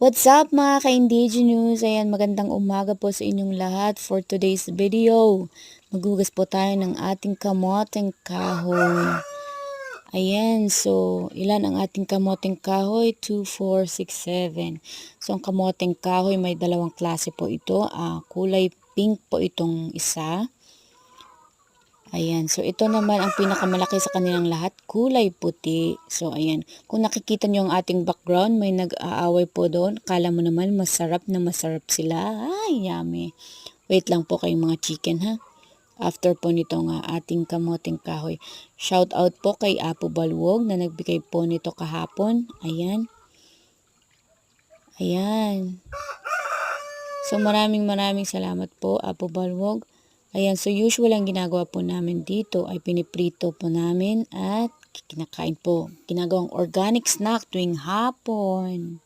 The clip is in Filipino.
What's up mga ka-indigenous? Ayan, magandang umaga po sa inyong lahat. For today's video, maghugas po tayo ng ating kamoteng kahoy. Ayan, so ilan ang ating kamoteng kahoy? 2, 4, 6, 7. So ang kamoteng kahoy may dalawang klase po ito. Kulay pink po itong isa. Ayan, so ito naman ang pinakamalaki sa kanilang lahat, kulay puti. So ayan, kung nakikita nyo ang ating background, may nag-aaway po doon. Kala mo naman masarap na masarap sila. Ay, yummy. Wait lang po kayong mga chicken ha. After po nito nga ating kamoteng kahoy. Shout out po kay Apo Balwog na nagbigay po nito kahapon. Ayan. Ayan. So maraming salamat po Apo Balwog. Ayan, so usual ang ginagawa po namin dito ay piniprito po namin at kinakain po. Ginagawang organic snack tuwing hapon.